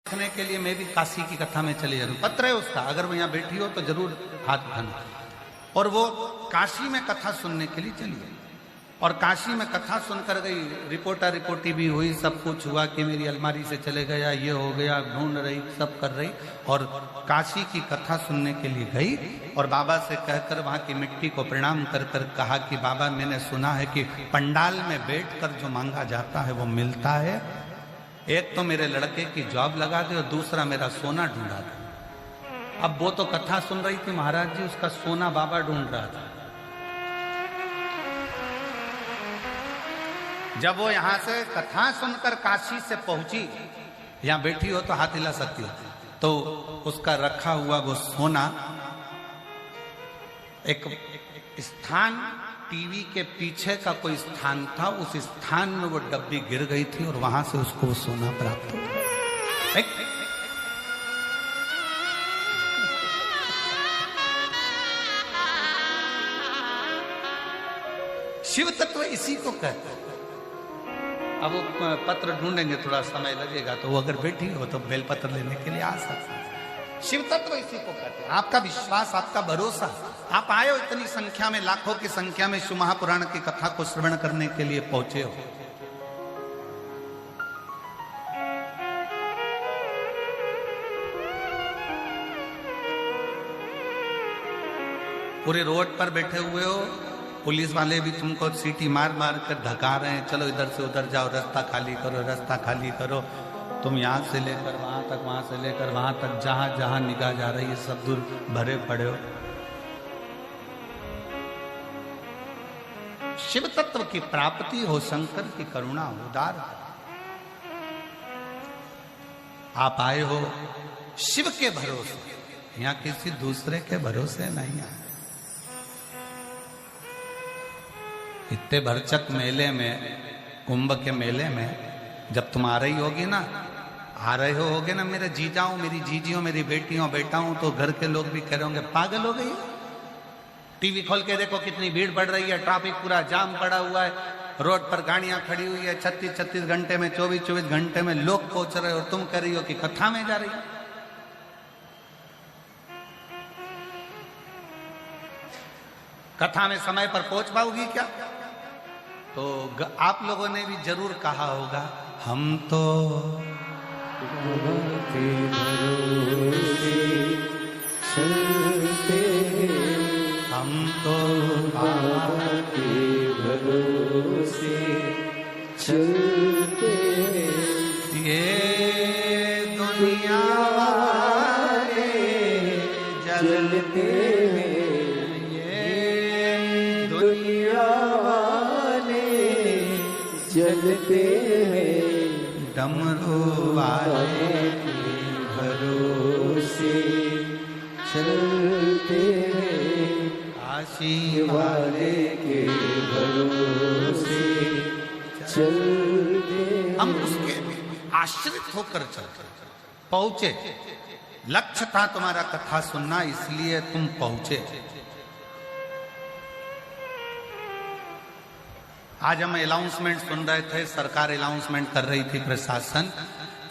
देखने के लिए मैं भी काशी की कथा में चले जाऊँ। पत्र है उसका, अगर वो यहाँ बैठी हो तो जरूर हाथ उठाना। और वो काशी में कथा सुनने के लिए चली गई और काशी में कथा सुनकर गई। रिपोर्टी भी हुई, सब कुछ हुआ कि मेरी अलमारी से चले गया, ये हो गया, ढूंढ रही, सब कर रही। और काशी की कथा सुनने के लिए गई और बाबा से कहकर वहाँ की मिट्टी को प्रणाम कर कर कहा कि बाबा मैंने सुना है कि पंडाल में बैठकर जो मांगा जाता है वो मिलता है। एक तो मेरे लड़के की जॉब लगा दे और दूसरा मेरा सोना ढूंढा दे। अब वो तो कथा सुन रही थी महाराज जी, उसका सोना बाबा ढूंढ रहा था। जब वो यहां से कथा सुनकर काशी से पहुंची, यहां बैठी हो तो हाथ हिला सकती हो, तो उसका रखा हुआ वो सोना एक स्थान, टीवी के पीछे का कोई स्थान था, उस स्थान में वो डब्बी गिर गई थी और वहां से उसको वो सोना प्राप्त हो गया। शिव तत्व इसी को कहते हैं। अब वो पत्र ढूंढेंगे, थोड़ा समय लगेगा, तो वो अगर बैठी हो तो बेलपत्र लेने के लिए आ सकते हैं। शिव तत्व इसी को कहते हैं। आपका विश्वास, आपका भरोसा, आप आए हो इतनी संख्या में, लाखों की संख्या में शिव महापुराण की कथा को श्रवण करने के लिए पहुंचे हो। पूरे रोड पर बैठे हुए हो, पुलिस वाले भी तुमको सीटी मार मार कर धका रहे हैं, चलो इधर से उधर जाओ, रास्ता खाली करो, रास्ता खाली करो। तुम यहाँ से लेकर वहां तक, वहां से लेकर वहां तक, जहां जहां निगाह जा रही है सब दूर भरे पड़े हो। शिव तत्व की प्राप्ति हो, शंकर की करुणा हो, उदार। आप आए हो शिव के भरोसे, यहाँ किसी दूसरे के भरोसे नहीं आए। इतने भरचक मेले में, कुंभ के मेले में जब तुम आ रही होगी ना, आ रहे होगे ना मेरे जीजाओं, मेरी जीजियों, मेरी बेटियों, बेटाओं, तो घर के लोग भी कह रहे होंगे पागल हो गई। टीवी खोल के देखो कितनी भीड़ बढ़ रही है, ट्रैफिक पूरा जाम पड़ा हुआ है, रोड पर गाड़ियां खड़ी हुई है, 36-36 घंटे में, 24-24 घंटे में लोग पहुंच रहे हो, तुम कह रही हो कि कथा में जा रही हो। कथा में समय पर पहुंच पाओगी क्या? तो आप लोगों ने भी जरूर कहा होगा, हम तो के भरोसे चलते, हम तो बाबा के भरोसे चलते, ये दुनिया वाले जलते हैं, ये दुनिया वाले जलते हैं, डमरू वाले के भरोसे चलते हैं, काशी वाले के भरोसे चलते हैं। हम उसके आश्रित होकर चलते पहुंचे। लक्ष्य था तुम्हारा कथा सुनना, इसलिए तुम पहुंचे। आज हम अनाउंसमेंट सुन रहे थे, सरकार अनाउंसमेंट कर रही थी, प्रशासन,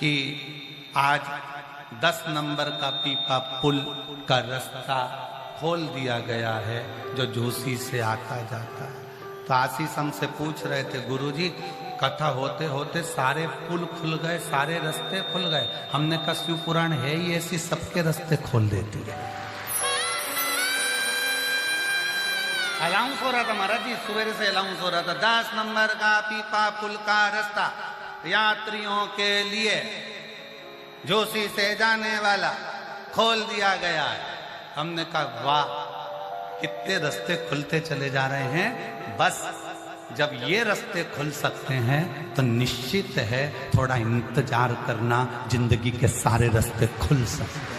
कि आज 10 नंबर का पीपा पुल का रास्ता खोल दिया गया है जो जोशी से आता जाता है। तो आशीष हमसे पूछ रहे थे, गुरुजी कथा होते होते सारे पुल खुल गए, सारे रास्ते खुल गए। हमने कहा शिव पुराण है ही ऐसी, सबके रास्ते खोल देती है। अलाउंस हो रहा था महाराज जी, सवेरे से अलाउंस हो रहा था, 10 नंबर का पीपा पुल का रास्ता यात्रियों के लिए जोशी से जाने वाला खोल दिया गया है। हमने कहा वाह, कितने रास्ते खुलते चले जा रहे हैं। बस जब ये रास्ते खुल सकते हैं तो निश्चित है थोड़ा इंतजार करना, जिंदगी के सारे रास्ते खुल सकते हैं।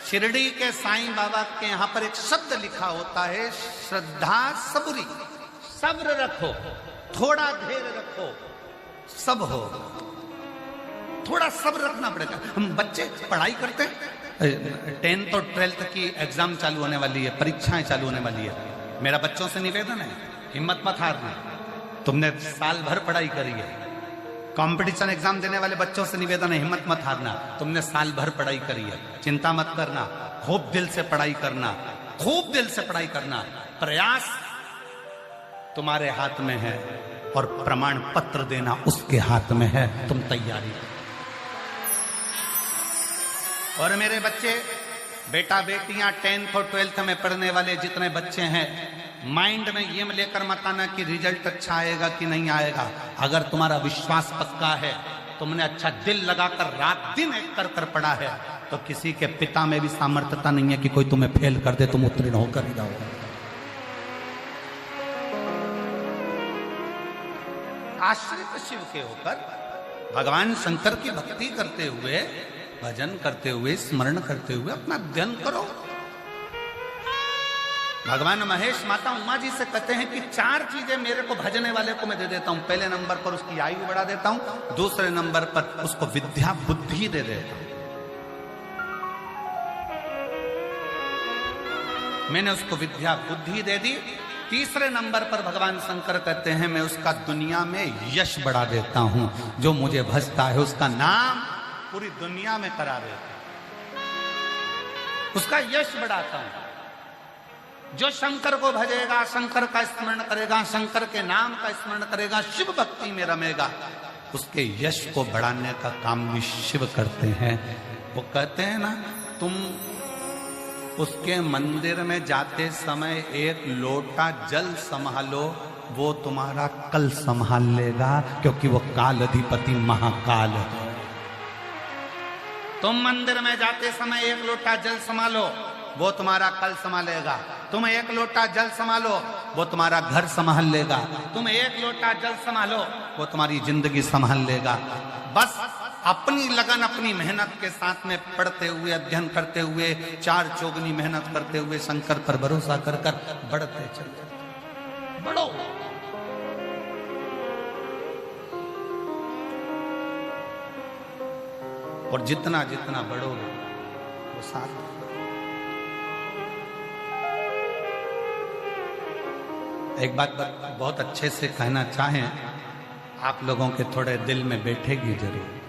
शिरडी के साईं बाबा के यहाँ पर एक शब्द लिखा होता है, श्रद्धा सबुरी। सब्र रखो, थोड़ा धैर्य रखो, सब हो। थोड़ा सब्र रखना पड़ेगा। हम बच्चे पढ़ाई करते हैं, 10th और 12th की एग्जाम चालू होने वाली है, परीक्षाएं चालू होने वाली है। मेरा बच्चों से निवेदन है, हिम्मत मत हारना। तुमने साल भर पढ़ाई करी है, कंपटीशन एग्जाम देने वाले बच्चों से निवेदन है, हिम्मत मत हारना। तुमने साल भर पढ़ाई करी है, चिंता मत करना, खूब दिल से पढ़ाई करना, खूब दिल से पढ़ाई करना। प्रयास तुम्हारे हाथ में है और प्रमाण पत्र देना उसके हाथ में है। तुम तैयारी करो। और मेरे बच्चे, बेटा बेटियां 10th और 12th में पढ़ने वाले जितने बच्चे हैं, माइंड में ये लेकर मत आना कि रिजल्ट अच्छा आएगा कि नहीं आएगा। अगर तुम्हारा विश्वास पक्का है, तुमने अच्छा दिल लगाकर रात दिन एक कर पढ़ा है, तो किसी के पिता में भी सामर्थ्यता नहीं है कि कोई तुम्हें फेल कर दे, तुम उत्तीर्ण होकर ही जाओगे। आश्रित शिव के होकर भगवान शंकर की भक्ति करते हुए, भजन करते हुए, स्मरण करते हुए अपना अध्ययन करो। भगवान महेश माता उमा जी से कहते हैं कि 4 चीजें मेरे को भजने वाले को मैं दे देता हूं। पहले नंबर पर उसकी आयु बढ़ा देता हूं, दूसरे नंबर पर उसको विद्या बुद्धि दे देता हूं। मैंने उसको विद्या बुद्धि दे दी। तीसरे नंबर पर भगवान शंकर कहते हैं मैं उसका दुनिया में यश बढ़ा देता हूं। जो मुझे भजता है उसका नाम पूरी दुनिया में करा देता हूं, उसका यश बढ़ाता हूं। जो शंकर को भजेगा, शंकर का स्मरण करेगा, शंकर के नाम का स्मरण करेगा, शिव भक्ति में रमेगा, उसके यश को बढ़ाने का काम भी शिव करते हैं। वो कहते हैं ना, तुम उसके मंदिर में जाते समय एक लोटा जल संभालो, वो तुम्हारा कल संभाल लेगा, क्योंकि वो काल अधिपति महाकाल है। तुम मंदिर में जाते समय एक लोटा जल संभालो, वो तुम्हारा कल संभालेगा। तुम एक लोटा जल संभालो, वो तुम्हारा घर संभाल लेगा। तुम एक लोटा जल संभालो, वो तुम्हारी जिंदगी संभाल लेगा। बस अपनी लगन, अपनी मेहनत के साथ में पढ़ते हुए, अध्ययन करते हुए, 4 चौगुनी मेहनत करते हुए, शंकर पर भरोसा कर कर बढ़ते चलते, बढ़ो। और जितना जितना बढ़ोगे वो साथ। एक बात बहुत अच्छे से कहना चाहें, आप लोगों के थोड़े दिल में बैठेगी जरूर।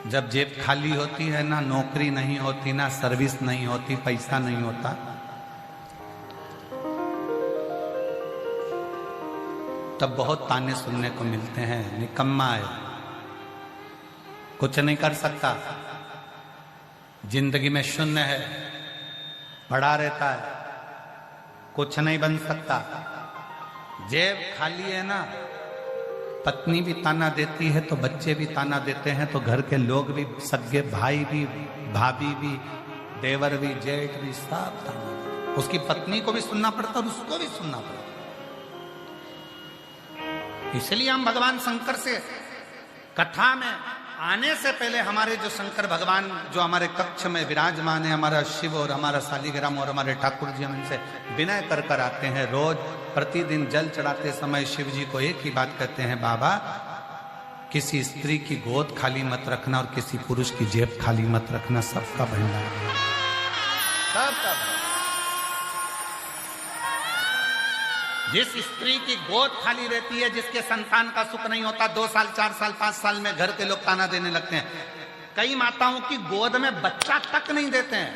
जब जेब खाली होती है ना, नौकरी नहीं होती, ना सर्विस नहीं होती, पैसा नहीं होता, तब बहुत ताने सुनने को मिलते हैं, निकम्मा है, कुछ नहीं कर सकता, जिंदगी में शून्य है, पड़ा रहता है, कुछ नहीं बन सकता। जेब खाली है ना, पत्नी भी ताना देती है तो बच्चे भी ताना देते हैं, तो घर के लोग भी, सगे भाई भी, भाभी भी, देवर भी, जेठ भी, सब ताना। उसकी पत्नी को भी सुनना पड़ता और उसको भी सुनना पड़ता। इसलिए हम भगवान शंकर से कथा में आने से पहले हमारे जो शंकर भगवान जो हमारे कक्ष में विराजमान है, हमारा शिव और हमारा शालिग्राम और हमारे ठाकुर जी, हम इनसे विनय कर कर आते हैं। रोज प्रतिदिन जल चढ़ाते समय शिव जी को एक ही बात कहते हैं, बाबा किसी स्त्री की गोद खाली मत रखना और किसी पुरुष की जेब खाली मत रखना, सबका भंडार है, सबका। जिस स्त्री की गोद खाली रहती है, जिसके संतान का सुख नहीं होता, 2 साल 4 साल 5 साल में घर के लोग ताना देने लगते हैं। कई माताओं की गोद में बच्चा तक नहीं देते हैं,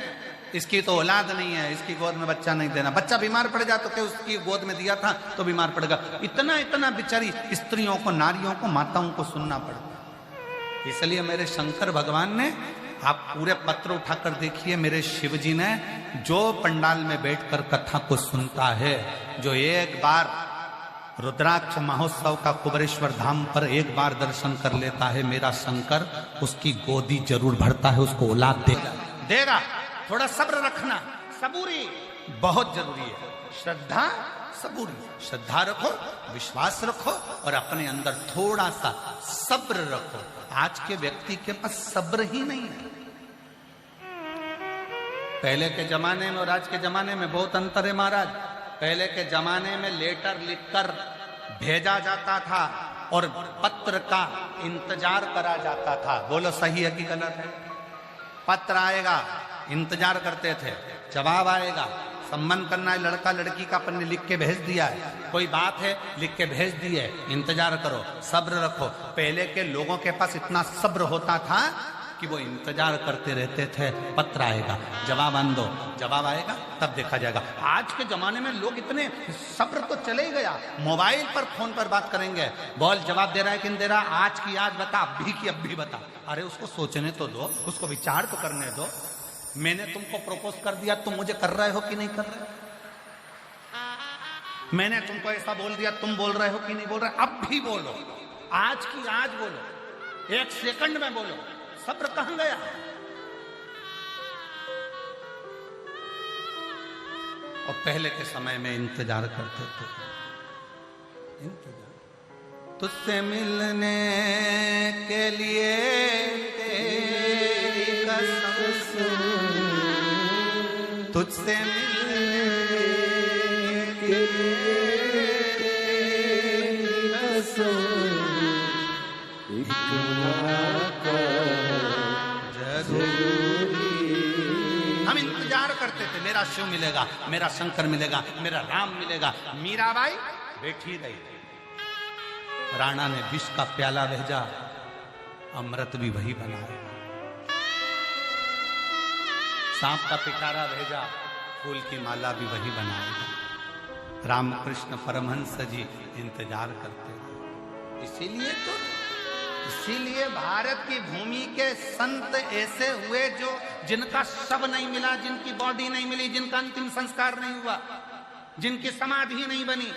इसकी तो औलाद नहीं है, इसकी गोद में बच्चा नहीं देना। बच्चा बीमार पड़ जाए तो क्या उसकी गोद में दिया था तो बीमार पड़ेगा। इतना इतना बेचारी स्त्रियों को, नारियों को, माताओं को सुनना पड़ता। इसलिए मेरे शंकर भगवान ने, आप पूरे पत्र उठाकर देखिए, मेरे शिव जी ने, जो पंडाल में बैठकर कथा को सुनता है, जो एक बार रुद्राक्ष महोत्सव का कुबरेश्वर धाम पर एक बार दर्शन कर लेता है, मेरा शंकर उसकी गोदी जरूर भरता है, उसको औलाद देगा। थोड़ा सब्र रखना, सबूरी बहुत जरूरी है। श्रद्धा, सबूरी, श्रद्धा रखो, विश्वास रखो और अपने अंदर थोड़ा सा सब्र रखो। आज के व्यक्ति के पास सब्र ही नहीं है। पहले के जमाने में और आज के जमाने में बहुत अंतर है महाराज। पहले के जमाने में लेटर लिखकर भेजा जाता था और पत्र का इंतजार करा जाता था। बोलो सही है कि गलत है? पत्र आएगा, इंतजार करते थे, जवाब आएगा, संबंध करना है लड़का लड़की का, अपन ने लिख के भेज दिया है, कोई बात है लिख के भेज दी है, इंतजार करो, सब्र रखो। पहले के लोगों के पास इतना सब्र होता था कि वो इंतजार करते रहते थे, पत्र आएगा, जवाब आन दो, जवाब आएगा तब देखा जाएगा। आज के जमाने में लोग इतने, सब्र तो चले ही गया, मोबाइल पर फोन पर बात करेंगे, बोल जवाब दे रहा है कि नहीं दे रहा, आज की आज बता, अभी की अभी बता। अरे उसको सोचने तो दो, उसको विचार तो करने दो। मैंने तुमको प्रपोज कर दिया, तुम मुझे कर रहे हो कि नहीं कर रहे? मैंने तुमको ऐसा बोल दिया, तुम बोल रहे हो कि नहीं बोल रहे? अब भी बोलो, आज की आज बोलो, एक सेकंड में बोलो। सब्र कहां गया? और पहले के समय में इंतजार करते थे, इंतजार तुझसे मिलने के लिए तेरी कसम, तुझसे मिलने के लिए तेरी कसम, हम इंतजार करते थे, मेरा शिव मिलेगा, मेरा शंकर मिलेगा, मेरा राम मिलेगा। मीराबाई बैठी रही, राणा ने विष का प्याला भेजा, अमृत भी वही बनाया। सांप का पिटारा भेजा, फूल की माला भी वही बनाएगा। रामकृष्ण परमहंस जी इंतजार करते रहे। इसीलिए भारत की भूमि के संत ऐसे हुए जो जिनका शव नहीं मिला, जिनकी बॉडी नहीं मिली, जिनका अंतिम संस्कार नहीं हुआ, जिनकी समाधि नहीं बनी।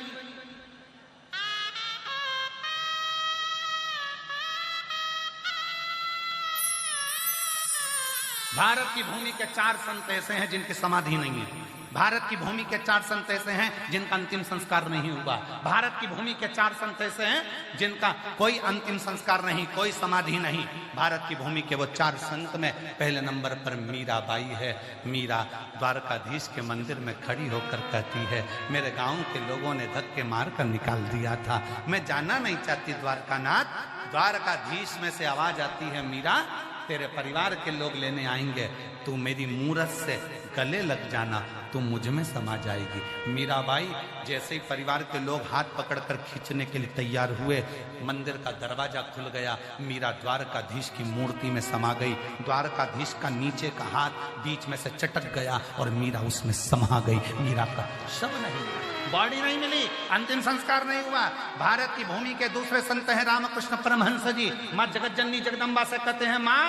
भारत की भूमि के 4 संत ऐसे हैं जिनकी समाधि नहीं है। भारत की भूमि के 4 संत ऐसे हैं जिनका अंतिम संस्कार नहीं हुआ। भारत की भूमि के 4 संत ऐसे हैं जिनका कोई अंतिम संस्कार नहीं, कोई समाधि नहीं। भारत की भूमि के वो 4 संत में पहले नंबर पर मीराबाई है। मीरा द्वारकाधीश के मंदिर में खड़ी होकर कहती है, मेरे गांव के लोगों ने धक्के मारकर निकाल दिया था, मैं जाना नहीं चाहती द्वारकानाथ। द्वारकाधीश में से आवाज आती है, मीरा तेरे परिवार के लोग लेने आएंगे, तू मेरी मूरत से गले लग जाना, तू मुझ में समा जाएगी। मीराबाई जैसे ही परिवार के लोग हाथ पकड़कर खींचने के लिए तैयार हुए, मंदिर का दरवाजा खुल गया, मीरा द्वारकाधीश की मूर्ति में समा गई। द्वारकाधीश का नीचे का हाथ बीच में से चटक गया और मीरा उसमें समा गई। मीरा का शव नहीं, बॉडी नहीं मिली, अंतिम संस्कार नहीं हुआ। भारत की भूमि के दूसरे संत हैं रामकृष्ण परमहंस जी। माँ जगतजननी जगदम्बा से कहते हैं, माँ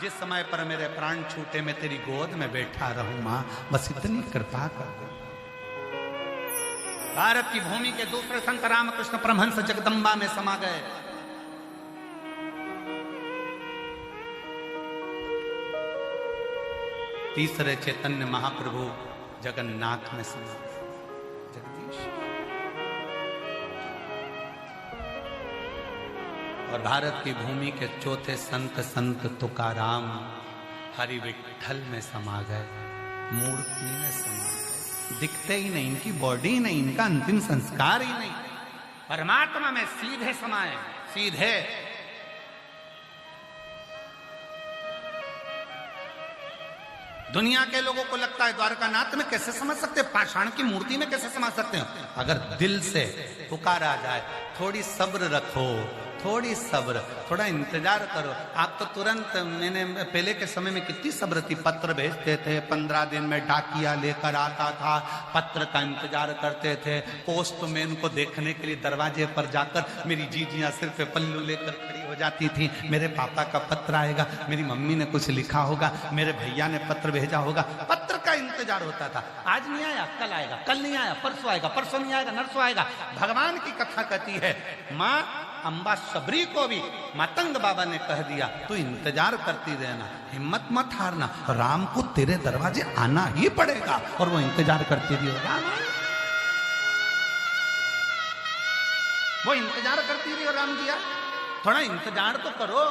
जिस समय पर मेरे प्राण छूटे मैं तेरी गोद में बैठा रहूं, माँ बस इतनी कृपा कर दो। भारत की भूमि के दूसरे संत रामकृष्ण परमहंस जगदम्बा में समा गए। तीसरे चैतन्य महाप्रभु जगन्नाथ में समा गए, जगदीश। और भारत की भूमि के चौथे संत तुकाराम हरि विठ्ठल में समा गए, मूर्ति में समा गए। दिखते ही नहीं, इनकी बॉडी नहीं, इनका अंतिम संस्कार ही नहीं, परमात्मा में सीधे समाये, सीधे। दुनिया के लोगों को लगता है द्वारकानाथ में कैसे समझ सकते हैं, पाषाण की मूर्ति में कैसे समझ सकते हैं। अगर दिल से पुकारा जाए, थोड़ी सब्र रखो, थोड़ी सब्र, थोड़ा इंतजार करो। आप तो तुरंत, मैंने पहले के समय में कितनी सब्र थी, पत्र भेजते थे, 15 दिन में डाकिया लेकर आता था, पत्र का इंतजार करते थे। पोस्टमैन को देखने के लिए दरवाजे पर जाकर मेरी जीजियां सिर पे पल्लू लेकर खड़ी हो जाती थी, मेरे पापा का पत्र आएगा, मेरी मम्मी ने कुछ लिखा होगा, मेरे भैया ने पत्र भेजा होगा, पत्र का इंतजार होता था। आज नहीं आया, कल आएगा, कल नहीं आया, परसों आएगा, परसों नहीं आएगा, नरसों आएगा। भगवान की कथा कहती है, माँ अम्बा सबरी को भी मतंग बाबा ने कह दिया, तू इंतजार करती रहना, हिम्मत मत हारना, राम को तेरे दरवाजे आना ही पड़ेगा। और वो इंतजार करती रही, राम वो इंतजार करती रही और राम दिया। थोड़ा इंतजार तो करो,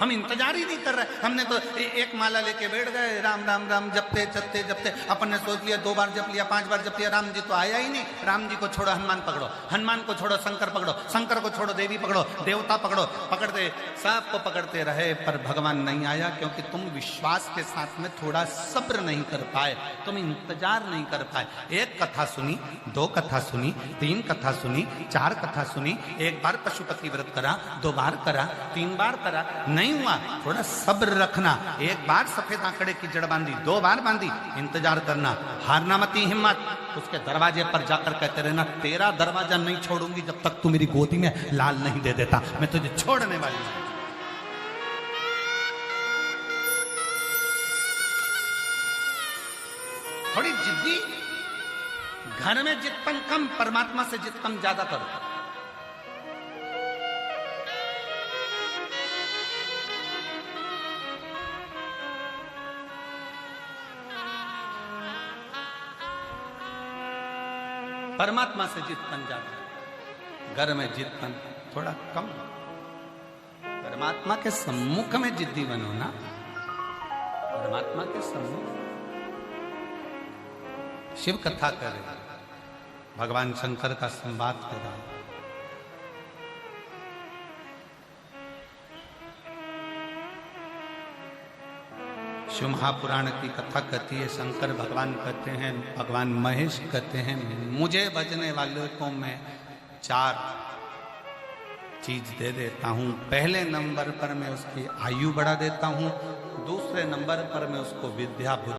हम इंतजार ही नहीं कर रहे। हमने तो एक माला लेके बैठ गए, राम राम राम जपते जपते जपते अपन ने सोच लिया 2 बार जप लिया, 5 बार जप लिया, राम जी तो आया ही नहीं। राम जी को छोड़ो हनुमान पकड़ो, हनुमान को छोड़ो शंकर पकड़ो, शंकर को छोड़ो देवी पकड़ो, देवता पकड़ो, पकड़ते सबको पकड़ते रहे पर भगवान नहीं आया, क्योंकि तुम विश्वास के साथ में थोड़ा सब्र नहीं कर पाए, तुम इंतजार नहीं कर पाए। एक कथा सुनी, 2 कथा सुनी, 3 कथा सुनी, 4 कथा सुनी, 1 बार पशुपति व्रत करा, 2 बार करा, 3 बार करा, नहीं हुआ, थोड़ा सब्र रखना। 1 बार सफेद आंकड़े की जड़ बांधी, 2 बार बांधी, इंतजार करना, हारना मती हिम्मत। उसके दरवाजे पर जाकर कहते रहना तेरा दरवाजा नहीं छोड़ूंगी जब तक तू मेरी गोदी में लाल नहीं दे देता, मैं तुझे छोड़ने वाली हूं। थोड़ी जिद्दी, घर में जितपन कम, परमात्मा से जितपन ज्यादा करो। परमात्मा से जितपन ज्यादा, घर में जितपन थोड़ा कम। परमात्मा के सम्मुख में जिद्दी बनो ना, परमात्मा के सम्मुख। शिव कथा करे, भगवान शंकर का संवाद करा, शिव महापुराण की कथा कहती है, शंकर भगवान कहते हैं, भगवान महेश कहते हैं मुझे बजने वालों को मैं 4 चीज दे देता हूं। पहले नंबर पर मैं उसकी आयु बढ़ा देता हूं, दूसरे नंबर पर मैं उसको विद्या